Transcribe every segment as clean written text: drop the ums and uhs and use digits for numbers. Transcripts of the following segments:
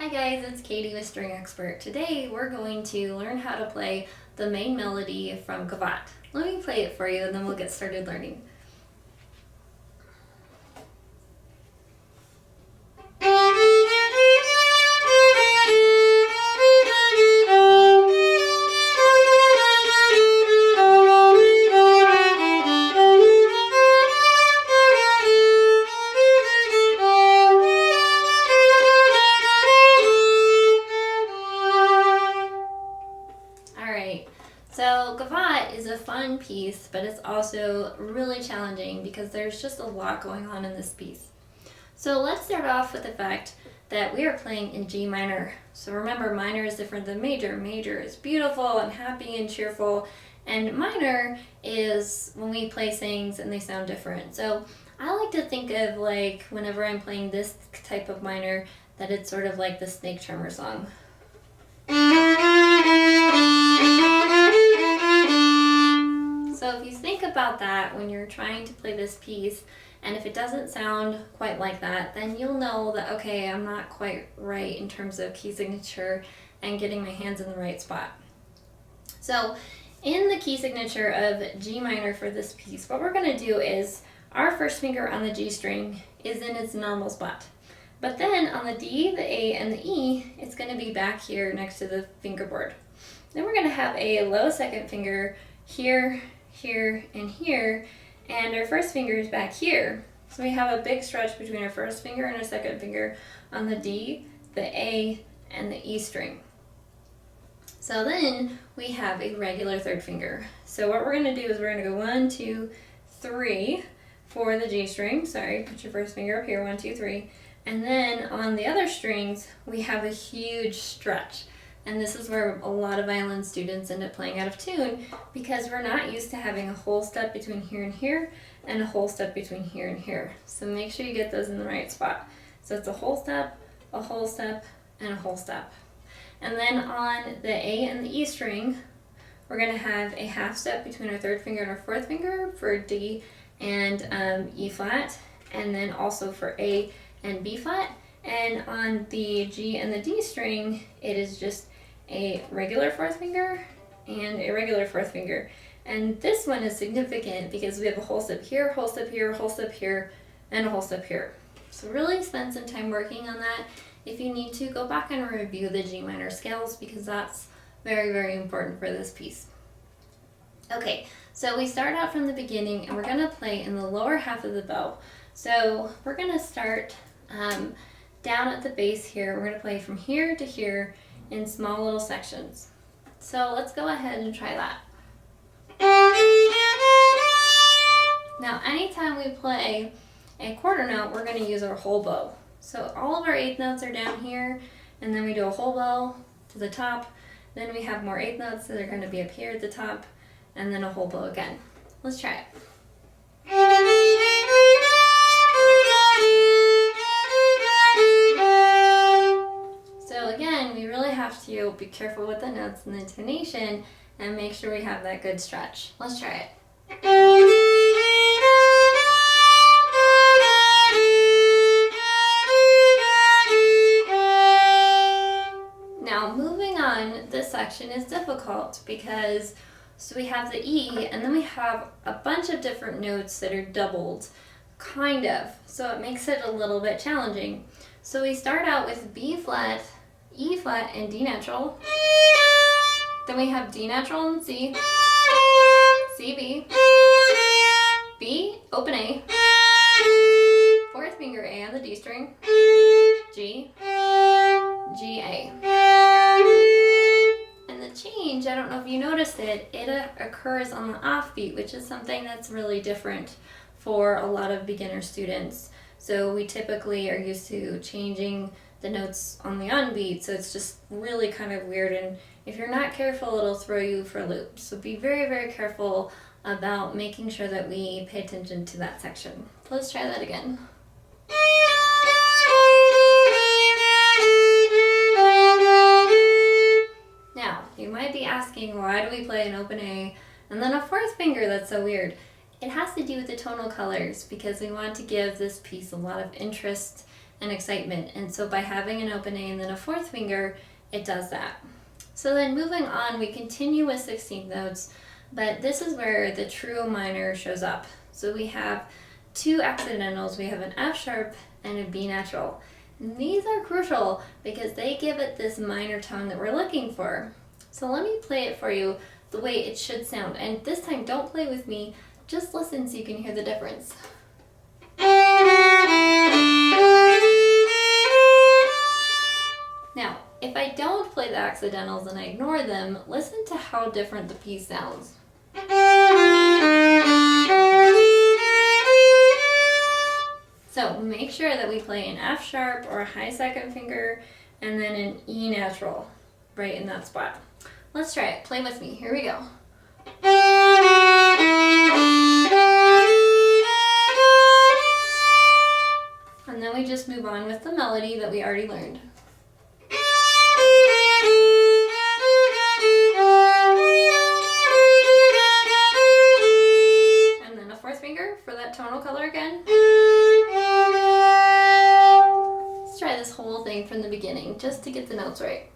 Hi guys, it's Katie with String Expert. Today we're going to learn how to play the main melody from Gavotte. Let me play it for you and then we'll get started learning. So Gavotte is a fun piece, but it's also really challenging because there's just a lot going on in this piece. So let's start off with the fact that we are playing in G minor. So remember, minor is different than major. Major is beautiful and happy and cheerful, and minor is when we play things and they sound different. So I like to think of, like, whenever I'm playing this type of minor, that it's sort of like the snake charmer song. So if you think about that when you're trying to play this piece, and if it doesn't sound quite like that, then you'll know that, okay, I'm not quite right in terms of key signature and getting my hands in the right spot. So in the key signature of G minor for this piece, what we're going to do is our first finger on the G string is in its normal spot. But then on the D, the A, and the E, it's going to be back here next to the fingerboard. Then we're going to have a low second finger here, here, and here, and our first finger is back here. So we have a big stretch between our first finger and our second finger on the D, the A, and the E string. So then we have a regular third finger. So what we're going to do is we're going to go 1, 2, 3 for the G string. Sorry, put your first finger up here, 1, 2, 3. And then on the other strings, we have a huge stretch. And this is where a lot of violin students end up playing out of tune because we're not used to having a whole step between here and here and a whole step between here and here. So make sure you get those in the right spot. So it's a whole step, and a whole step. And then on the A and the E string, we're going to have a half step between our third finger and our fourth finger for D and E flat, and then also for A and B flat. And on the G and the D string, it is just a regular fourth finger and a regular fourth finger. And this one is significant because we have a whole step here, a whole step here, a whole step here, and a whole step here. So really spend some time working on that. If you need to, go back and review the G minor scales because that's very, very important for this piece. Okay, so we start out from the beginning and we're going to play in the lower half of the bow. So we're going to start down at the base here. We're going to play from here to here in small little sections. So let's go ahead and try that. Now anytime we play a quarter note, we're going to use our whole bow. So all of our eighth notes are down here, and then we do a whole bow to the top. Then we have more eighth notes that are going to be up here at the top, and then a whole bow again. Let's try it. We really have to be careful with the notes and the intonation and make sure we have that good stretch. Let's try it. Now moving on, this section is difficult because we have the E and then we have a bunch of different notes that are doubled, kind of. So it makes it a little bit challenging. So we start out with B flat, E flat, and D natural. Then we have D natural and C, C, B, B, open A, fourth finger A on the D string, G, G, A. And the change, I don't know if you noticed it, occurs on the offbeat, which is something that's really different for a lot of beginner students. So we typically are used to changing the notes on the on-beat, so it's just really kind of weird, and if you're not careful, it'll throw you for a loop. So be very, very careful about making sure that we pay attention to that section. Let's try that again. Now, you might be asking, why do we play an open A and then a fourth finger? That's so weird. It has to do with the tonal colors because we want to give this piece a lot of interest and excitement. And so by having an open A and then a fourth finger, it does that. So then moving on, we continue with 16th notes, but this is where the true minor shows up. So we have two accidentals. We have an F sharp and a B natural. And these are crucial because they give it this minor tone that we're looking for. So let me play it for you the way it should sound. And this time, don't play with me, just listen so you can hear the difference. Now, if I don't play the accidentals and I ignore them, listen to how different the piece sounds. So make sure that we play an F sharp or a high second finger and then an E natural right in that spot. Let's try it. Play with me. Here we go. And then we just move on with the melody that we already learned. And then a fourth finger for that tonal color again. Let's try this whole thing from the beginning just to get the notes right.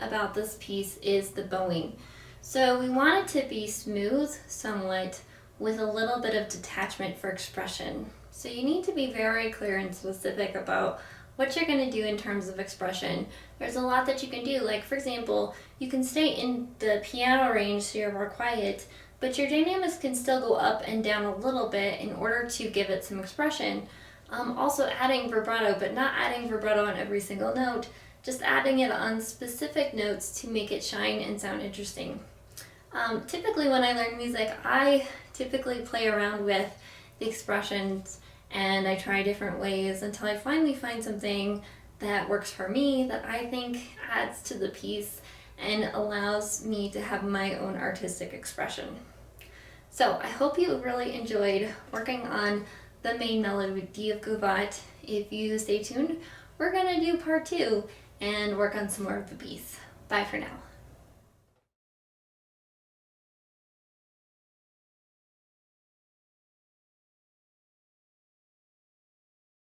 About this piece is the bowing. So we want it to be smooth somewhat with a little bit of detachment for expression. So you need to be very clear and specific about what you're going to do in terms of expression. There's a lot that you can do, like for example, you can stay in the piano range so you're more quiet, but your dynamics can still go up and down a little bit in order to give it some expression. Also adding vibrato, but not adding vibrato on every single note, just adding it on specific notes to make it shine and sound interesting. Typically when I learn music, I typically play around with the expressions and I try different ways until I finally find something that works for me, that I think adds to the piece and allows me to have my own artistic expression. So I hope you really enjoyed working on the main melody of Gavotte. If you stay tuned, we're gonna do part 2 and work on some more of the piece. Bye for now.